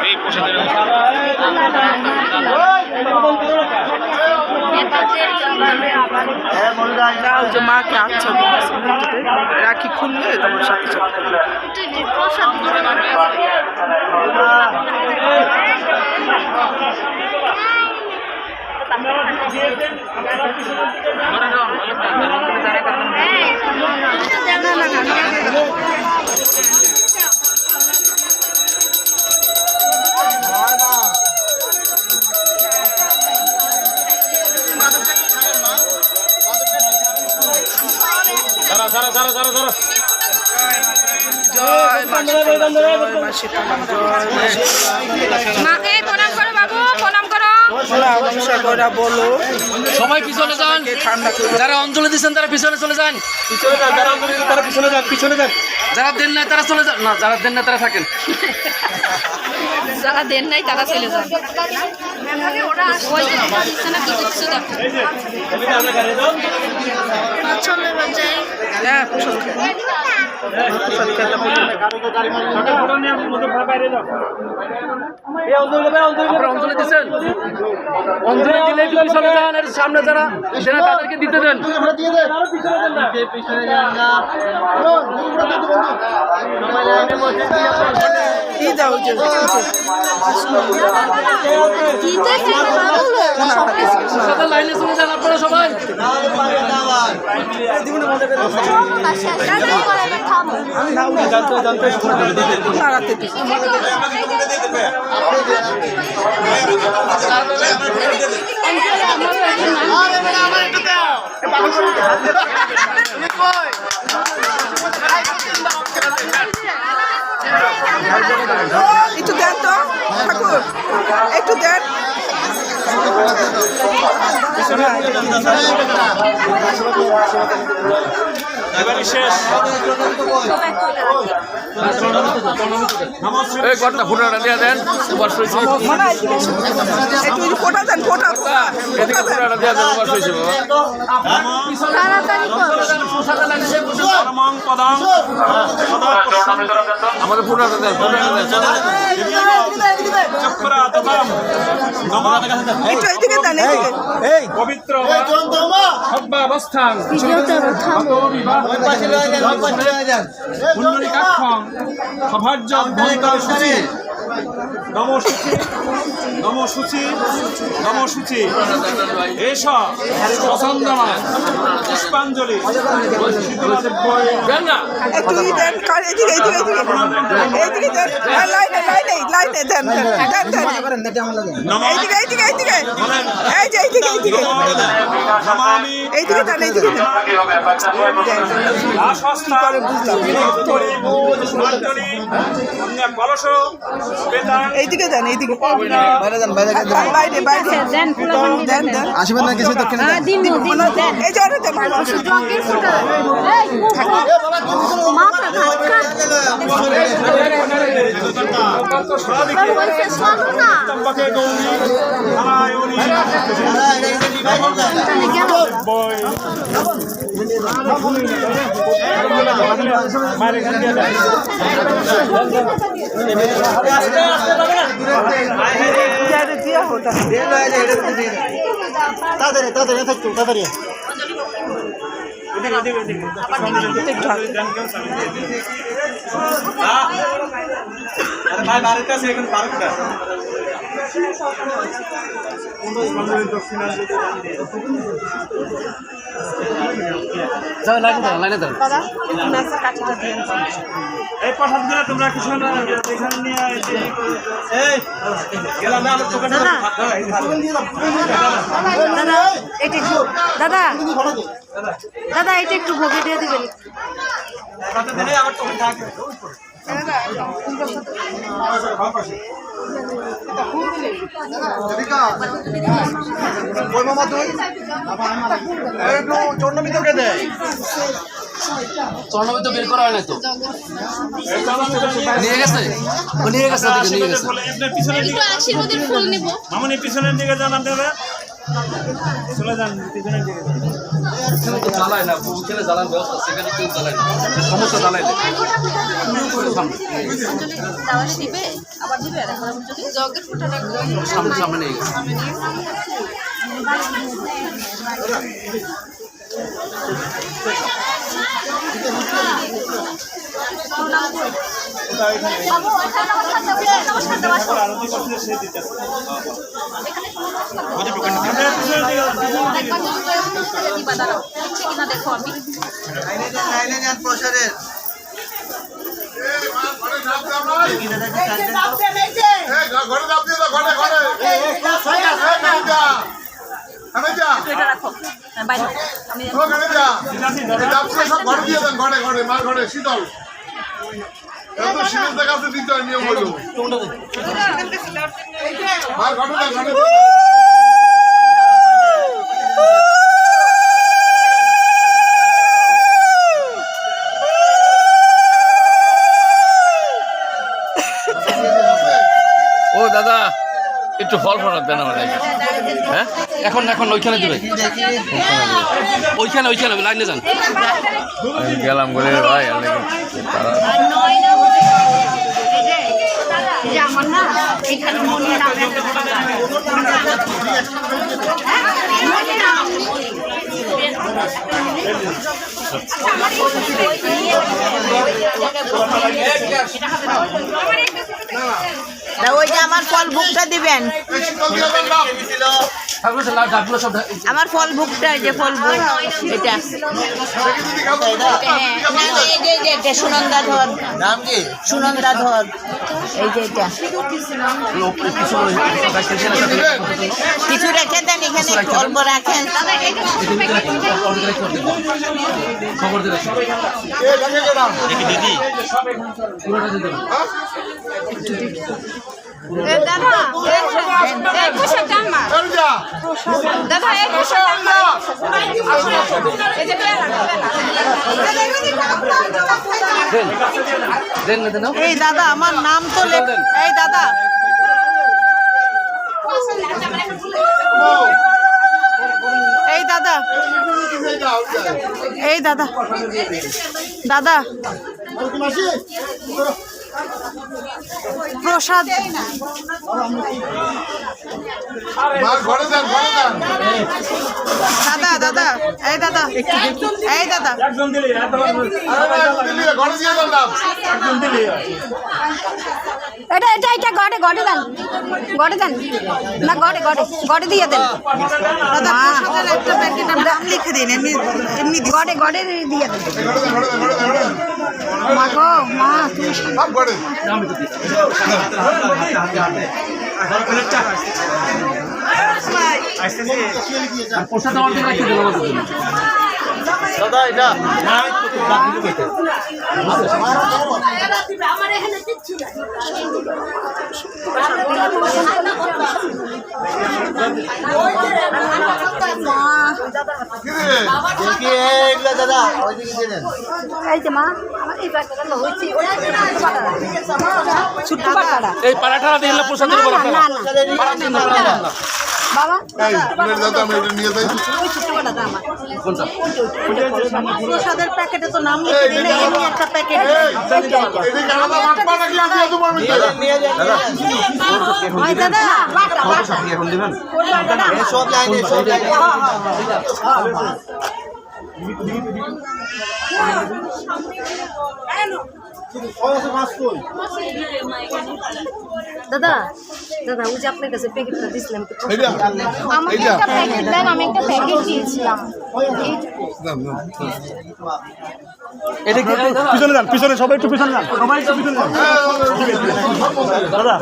এই প্রসাদের মাকে আচ্ছা রাখি খুললে তোমার সাথে বলো সবাই পিছনে যান, যারা অঞ্জলি দিচ্ছেন তারা পিছনে চলে যান, যারা দেন নাই তারা চলে যান, না যারা দেন নাই তারা থাকেন, যারা দেন নাই তারা চলে যান। অঞ্জলি দিচ্ছেন, অঞ্জলি দিলে একটু পিছনে যান, এর সামনে যারা তাদেরকে দিতে দেন। লাইনে চলে যান আপনারা সবাই। একটু দেন তো ঠাকুর, একটু দেন। ঘরটা ফোটাটা দিয়ে দেন, একটু ফোটা দেন, ফোটা এদিকে ফোটাটা দিয়ে দেন, বর্ষ হয়েছে আমাদের ফোটাটা দেন, পবিত্র সর্বাবস্থান সভার্য সূচি নমসূচি নমসূচি নমসূচি এসব সচন্দনা পুষ্পাঞ্জলি এইদিকে দেন, এইদিকে আসবেন না কিছু দক্ষিণে এই জন্য তাড়াতাড়ি ভাই বাড়ির কাছে এখন পার্কটা এই প্রসাদ গুলো তোমরা কিছু এখানে নিয়ে গেলাম আমার দোকানে দাদা দাদা এটা একটু ভোগে দিয়ে দিবেন। আমার দোকান থাকে চর্ণবিদ্য বের করা হয় না তো, নিয়ে গেছে পিছনের দিকে যান আপনারা চলে যান পিছনের দিকে যান। জ্বালায় না ওখানে জ্বালান ব্যবস্থা সেখানে কেউ জ্বালায় না সমস্যা জ্বালায় না তাহলে দিবে আবার দিবে আর এখন যদি জগের ফোটাটা সামনে সামনে নিয়ে গেছে আরতি করছে সে দিতেছে। পিছনের দিকে যান, পিছনের দিকে যান। দেখো আমি এটা রাখো বাইরে আমি ও দাদা একটু ফল ফলার দেন আমার হ্যাঁ এখন এখন ওইখানে দিবে ওইখানে ওইখানে লাইনে যান গেলাম বলে ভাই আমার না এখানে মনে ওই যে আমার ফল বুকটা দিবেন, আমার ফল বুকটা, এই যে ফল বুক এটা এটা সুনন্দা ধর, নাম কি সুনন্দা ধর, এই যে এটা কিছু রেখে দেন এখানে অল্প রাখেন। খবর দিলে দাদা দেন না দেন এই দাদা আমার নাম তো এই দাদা এই দাদা এই দাদা দাদা প্রসাদ দাদা দাদা এই দাদা এই দাদা একজন দিলে একজন দিলে এটা এটা এটা গড়ে গড়ে দেন না গড়ে গড়ে গড়ে দিয়ে দেন দাদা প্রসাদের একটা প্যাকেট নাম লিখে দিন, এমনি এমনি গড়ে গড়ে দিয়ে দেন মা গো মা তুমি পোষা দেওয়ার জন্য কি দেবো দাদা এটা আমার এখানে কিচ্ছু নাই দাদা ওইদিকে দিয়ে দেন। এই যে মা আমার এই ব্যাগটা হচ্ছে ছোট্ট পাটাটা এই পারাঠা দিলে পোষাদের বলা না না বাবা ওই ছোট্ট পাটাটা আমার কোনটা প্রসাদের প্যাকেটে তো নাম লিখে দিন, এমনি একটা প্যাকেট ওই দাদা এখন দিবেন সব লাইনে সব লাইনে দাদা দাদা ওই যে আপনার কাছে প্যাকেটটা দিছিলাম আমাকে একটা প্যাকেট দেন, আমি একটা প্যাকেট দিয়েছিলাম এটা কি পিছনে যান, পিছনে সবাই একটু পিছনে যান, সবাই একটু পিছনে যান দাদা।